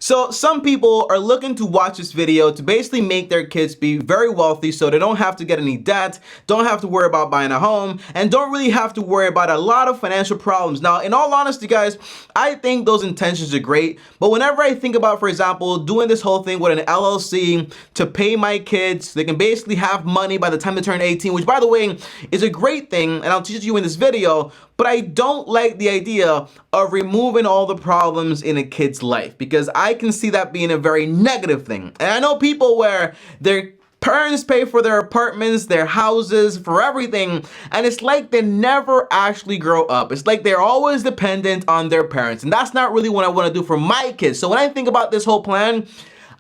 So some people are looking to watch this video to basically make their kids be very wealthy so they don't have to get any debt, don't have to worry about buying a home, and don't really have to worry about a lot of financial problems. Now, in all honesty, guys, I think those intentions are great, but whenever I think about, for example, doing this whole thing with an LLC to pay my kids, they can basically have money by the time they turn 18, which by the way is a great thing, and I'll teach you in this video, but I don't like the idea of removing all the problems in a kid's life because I can see that being a very negative thing. And I know people where their parents pay for their apartments, their houses, for everything, and it's like they never actually grow up. It's like they're always dependent on their parents, and that's not really what I want to do for my kids. So when I think about this whole plan,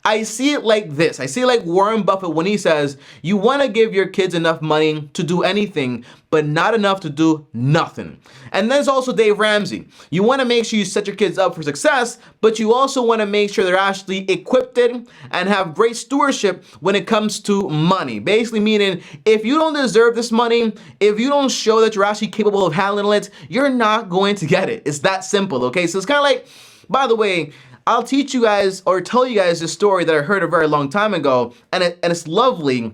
I see it like this. I see it like Warren Buffett when he says, you want to give your kids enough money to do anything, but not enough to do nothing. And there's also Dave Ramsey. You want to make sure you set your kids up for success, but you also want to make sure they're actually equipped and have great stewardship when it comes to money. Basically meaning, if you don't deserve this money, if you don't show that you're actually capable of handling it, you're not going to get it. It's that simple, okay? So it's kind of like, by the way, I'll teach you guys or tell you guys a story that I heard a very long time ago, and it's lovely.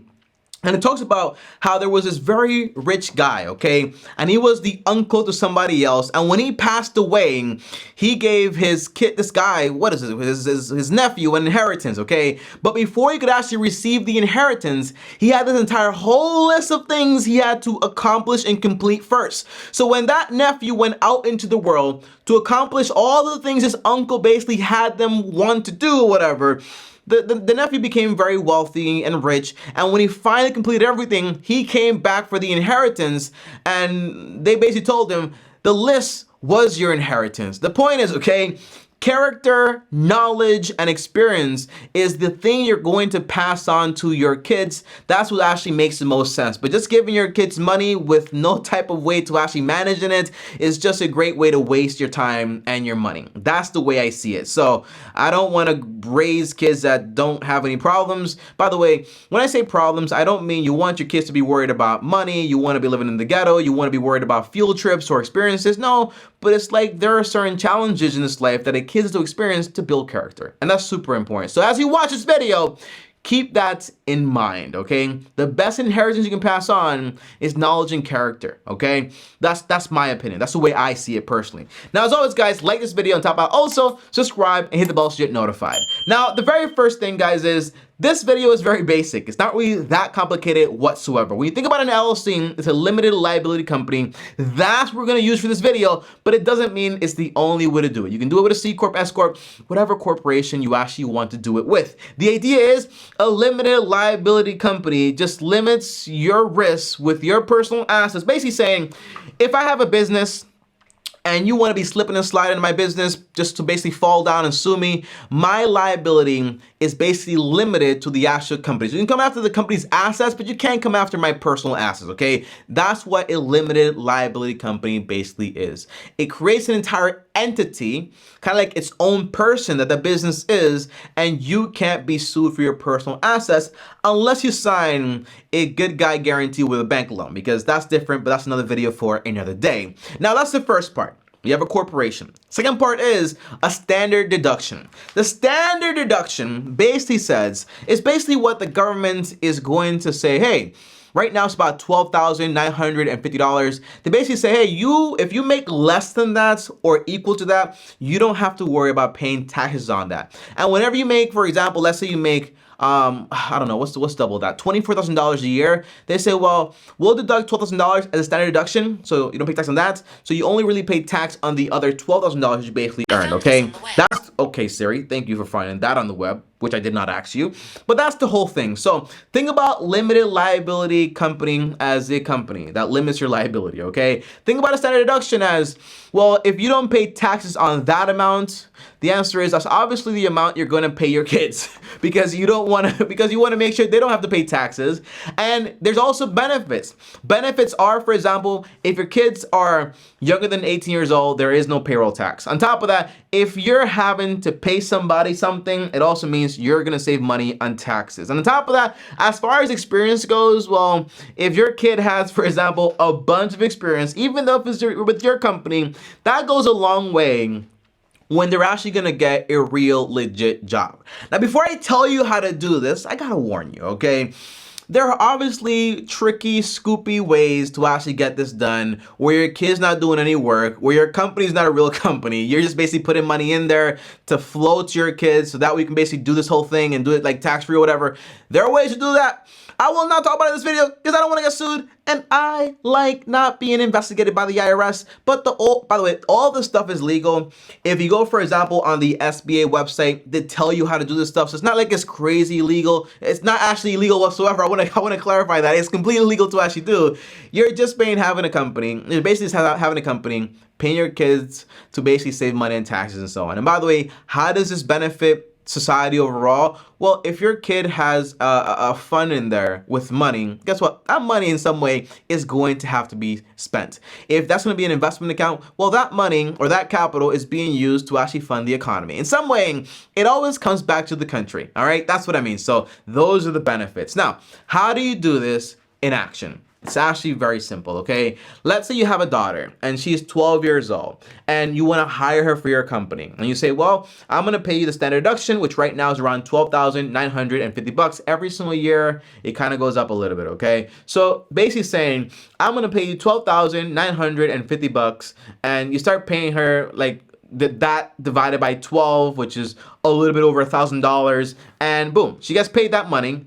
And it talks about how there was this very rich guy, okay? And he was the uncle to somebody else. And when he passed away, he gave his kid, this guy, what is it? His nephew an inheritance, okay? But before he could actually receive the inheritance, he had this entire whole list of things he had to accomplish and complete first. So when that nephew went out into the world to accomplish all the things his uncle basically had them want to do or whatever, the nephew became very wealthy and rich, and when he finally completed everything, he came back for the inheritance, and they basically told him, the list was your inheritance. The point is, okay, character, knowledge, and experience is the thing you're going to pass on to your kids. That's what actually makes the most sense. But just giving your kids money with no type of way to actually manage it is just a great way to waste your time and your money. That's the way I see it. So I don't want to raise kids that don't have any problems. By the way, when I say problems, I don't mean you want your kids to be worried about money, you want to be living in the ghetto, you want to be worried about field trips or experiences. No, but it's like there are certain challenges in this life that a kid has to experience to build character. And that's super important. So as you watch this video, keep that in mind, okay? The best inheritance you can pass on is knowledge and character, okay? That's my opinion. That's the way I see it personally. Now, as always, guys, like this video on top out. Also, subscribe and hit the bell so you get notified. Now, the very first thing, guys, is this video is very basic. It's not really that complicated whatsoever. When you think about an LLC, it's a limited liability company. That's what we're gonna use for this video, but it doesn't mean it's the only way to do it. You can do it with a C Corp, S Corp, whatever corporation you actually want to do it with. The idea is a limited liability company just limits your risks with your personal assets. Basically saying, if I have a business, and you want to be slipping and sliding in my business just to basically fall down and sue me, my liability is basically limited to the actual company. So you can come after the company's assets, but you can't come after my personal assets, okay? That's what a limited liability company basically is. It creates an entire entity, kind of like its own person that the business is, and you can't be sued for your personal assets unless you sign a good guy guarantee with a bank loan, because that's different, but that's another video for another day. Now, that's the first part. You have a corporation. Second part is a standard deduction. The standard deduction basically says, it's basically what the government is going to say, hey, right now it's about $12,950. They basically say, hey, if you make less than that or equal to that, you don't have to worry about paying taxes on that. And whenever you make, for example, let's say you make I don't know, what's double that? $24,000 a year. They say, well, we'll deduct $12,000 as a standard deduction, so you don't pay tax on that. So you only really pay tax on the other $12,000 you basically earned, okay? That's okay, Siri. Thank you for finding that on the web, which I did not ask you. But that's the whole thing. So think about limited liability company as a company that limits your liability, okay? Think about a standard deduction as, well, if you don't pay taxes on that amount, the answer is that's obviously the amount you're going to pay your kids because you want to make sure they don't have to pay taxes. And there's also benefits. Benefits are, for example, if your kids are younger than 18 years old, there is no payroll tax. On top of that, if you're having to pay somebody something, it also means you're going to save money on taxes. And on top of that, as far as experience goes, well, if your kid has, for example, a bunch of experience, even though if it's with your company, that goes a long way when they're actually gonna get a real legit job. Now, before I tell you how to do this, I gotta warn you, okay? There are obviously tricky, scoopy ways to actually get this done where your kid's not doing any work, where your company's not a real company. You're just basically putting money in there to float to your kids so that we can basically do this whole thing and do it like tax-free or whatever. There are ways to do that. I will not talk about it in this video because I don't want to get sued, and I like not being investigated by the IRS. But by the way, all this stuff is legal. If you go, for example, on the SBA website, they tell you how to do this stuff. So it's not like it's crazy illegal. It's not actually illegal whatsoever. I want to clarify that. It's completely legal to actually do. You're just having a company. You're basically just having a company, paying your kids to basically save money in taxes and so on. And by the way, how does this benefit society overall? Well, if your kid has a fund in there with money, guess what? That money in some way is going to have to be spent. If that's going to be an investment account, well, that money or that capital is being used to actually fund the economy. In some way, it always comes back to the country. All right, that's what I mean. So those are the benefits. Now, how do you do this in action? It's actually very simple, okay? Let's say you have a daughter and she's 12 years old and you want to hire her for your company. And you say, well, I'm going to pay you the standard deduction, which right now is around $12,950 every single year. It kind of goes up a little bit, okay? So basically saying, I'm going to pay you $12,950 and you start paying her like that divided by 12, which is a little bit over $1,000, and boom, she gets paid that money.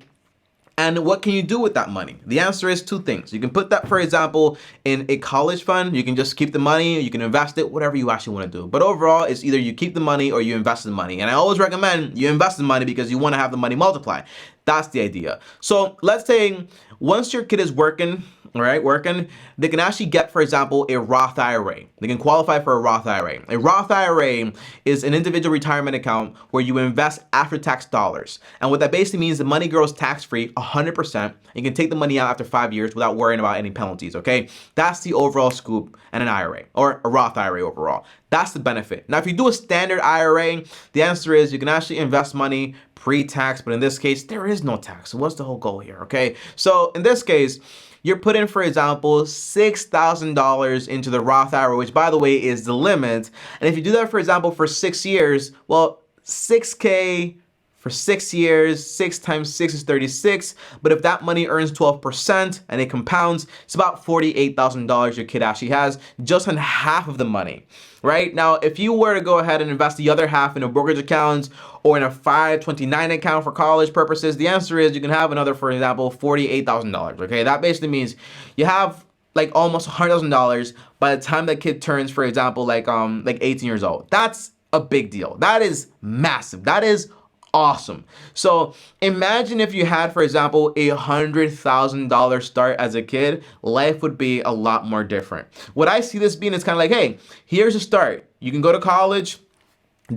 And what can you do with that money? The answer is two things. You can put that, for example, in a college fund. You can just keep the money, you can invest it, whatever you actually want to do. But overall, it's either you keep the money or you invest the money. And I always recommend you invest the money because you want to have the money multiply. That's the idea. So let's say once your kid is working, they can actually get, for example, a Roth IRA. They can qualify for a Roth IRA. A Roth IRA is an individual retirement account where you invest after-tax dollars. And what that basically means, the money grows tax-free 100%. You can take the money out after 5 years without worrying about any penalties, okay? That's the overall scoop in an IRA, or a Roth IRA overall. That's the benefit. Now, if you do a standard IRA, the answer is you can actually invest money pre-tax, but in this case, there is no tax. So what's the whole goal here, okay? So in this case, you're putting, for example, $6,000 into the Roth IRA, which, by the way, is the limit. And if you do that, for example, for 6 years, well, $6K for 6 years, 6 times 6 is 36. But if that money earns 12% and it compounds, it's about $48,000 your kid actually has just on half of the money, right? Now, if you were to go ahead and invest the other half in a brokerage account or in a 529 account for college purposes, the answer is you can have another, for example, $48,000, okay? That basically means you have like almost $100,000 by the time that kid turns, for example, like 18 years old. That's a big deal. That is massive. That is awesome. So imagine if you had, for example, a $100,000 start as a kid, life would be a lot more different. What I see this being is kind of like, hey, here's a start. You can go to college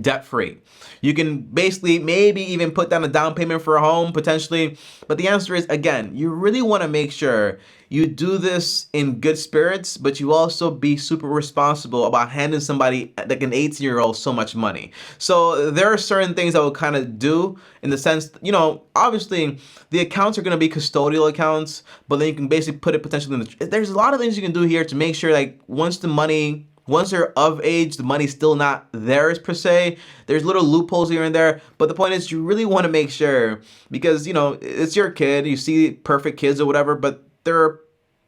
debt-free. You can basically maybe even put down a down payment for a home potentially. But the answer is, again, you really want to make sure you do this in good spirits, but you also be super responsible about handing somebody like an 18-year-old so much money. So there are certain things I will kind of do in the sense, you know, obviously the accounts are going to be custodial accounts, but then you can basically put it potentially in there's a lot of things you can do here to make sure like once they're of age, the money's still not theirs per se. There's little loopholes here and there. But the point is you really want to make sure, because, you know, it's your kid. You see perfect kids or whatever, but there are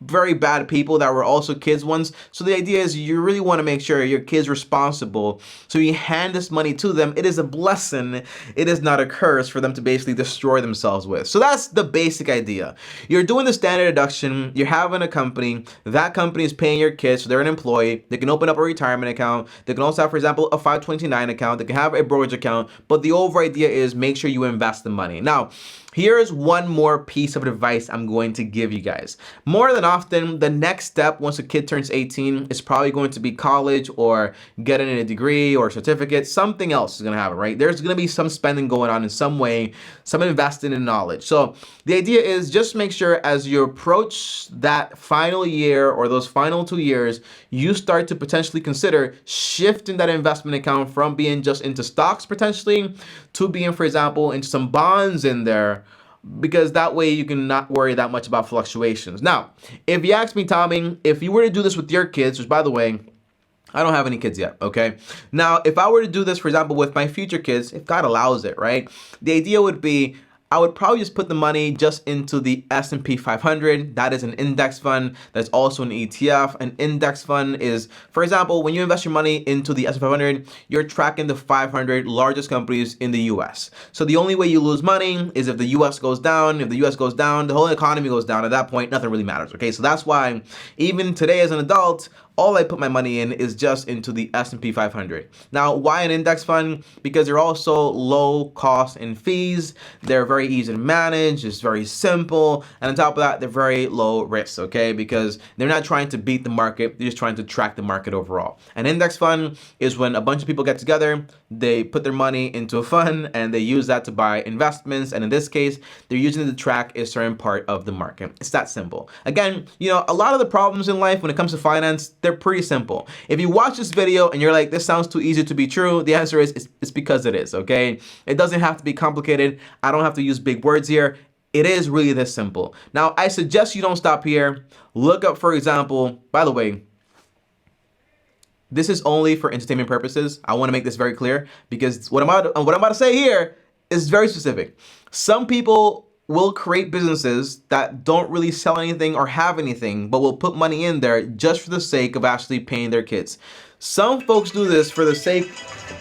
very bad people that were also kids once. So the idea is you really want to make sure your kid's responsible. So you hand this money to them. It is a blessing. It is not a curse for them to basically destroy themselves with. So that's the basic idea. You're doing the standard deduction. You're having a company. That company is paying your kids. So they're an employee. They can open up a retirement account. They can also have, for example, a 529 account. They can have a brokerage account. But the overall idea is make sure you invest the money. Now, here's one more piece of advice I'm going to give you guys. More than often, the next step once a kid turns 18 is probably going to be college or getting a degree or certificate. Something else is going to happen, right? There's going to be some spending going on in some way, some investing in knowledge. So the idea is just make sure as you approach that final year or those final 2 years, you start to potentially consider shifting that investment account from being just into stocks potentially to being, for example, into some bonds in there, because that way you can not worry that much about fluctuations. Now, if you ask me, Tommy, if you were to do this with your kids, which by the way, I don't have any kids yet, okay? Now, if I were to do this, for example, with my future kids, if God allows it, right? The idea would be I would probably just put the money just into the S&P 500. That is an index fund. That's also an ETF. An index fund is, for example, when you invest your money into the S&P 500, you're tracking the 500 largest companies in the US. So the only way you lose money is if the US goes down. If the US goes down, the whole economy goes down. At that point, nothing really matters, okay? So that's why even today as an adult, all I put my money in is just into the S&P 500. Now, why an index fund? Because they're also low cost in fees. They're very easy to manage. It's very simple. And on top of that, they're very low risk, okay? Because they're not trying to beat the market. They're just trying to track the market overall. An index fund is when a bunch of people get together, they put their money into a fund and they use that to buy investments. And in this case, they're using it to track a certain part of the market. It's that simple. Again, a lot of the problems in life when it comes to finance, they're pretty simple. If you watch this video and you're like, this sounds too easy to be true, the answer is it's because it is, okay? It doesn't have to be complicated. I don't have to use big words here. It is really this simple. Now, I suggest you don't stop here. Look up, for example, by the way, this is only for entertainment purposes. I want to make this very clear because what I'm about to say here is very specific. Some people will create businesses that don't really sell anything or have anything, but will put money in there just for the sake of actually paying their kids. Some folks do this for the sake,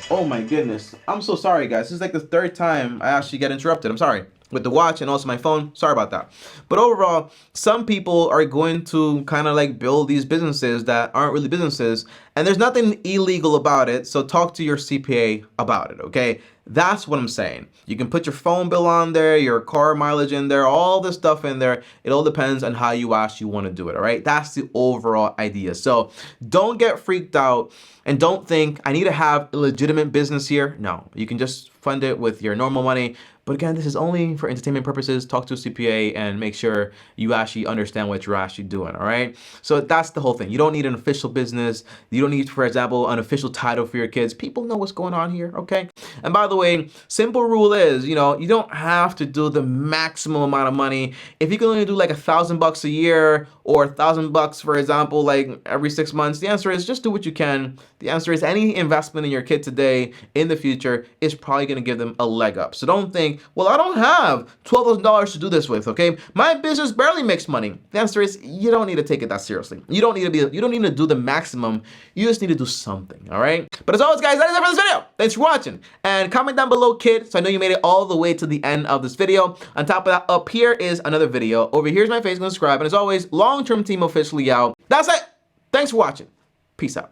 oh my goodness. I'm so sorry, guys. This is like the third time I actually get interrupted. I'm sorry. With the watch and also my phone. Sorry about that. But overall, some people are going to kind of like build these businesses that aren't really businesses, and there's nothing illegal about it. So talk to your CPA about it, okay? That's what I'm saying. You can put your phone bill on there, your car mileage in there, all this stuff in there. It all depends on how you actually want to do it, all right? That's the overall idea. So don't get freaked out and don't think I need to have a legitimate business here. No, you can just fund it with your normal money. But again, this is only for entertainment purposes. Talk to a CPA and make sure you actually understand what you're actually doing, all right? So that's the whole thing. You don't need an official business. You don't need, for example, an official title for your kids. People know what's going on here, okay? And by the way, simple rule is, you don't have to do the maximum amount of money. If you can only do like $1,000 a year or $1,000, for example, like every 6 months, the answer is just do what you can. The answer is any investment in your kid today, in the future, is probably going to give them a leg up. So don't think, well, I don't have $12,000 to do this with, okay? My business barely makes money. The answer is you don't need to take it that seriously. You don't need to do the maximum. You just need to do something, all right? But as always, guys, that is it for this video. Thanks for watching. And comment down below, kid, so I know you made it all the way to the end of this video. On top of that, up here is another video. Over here's my face, go subscribe. And as always, long-term team officially out. That's it. Thanks for watching. Peace out.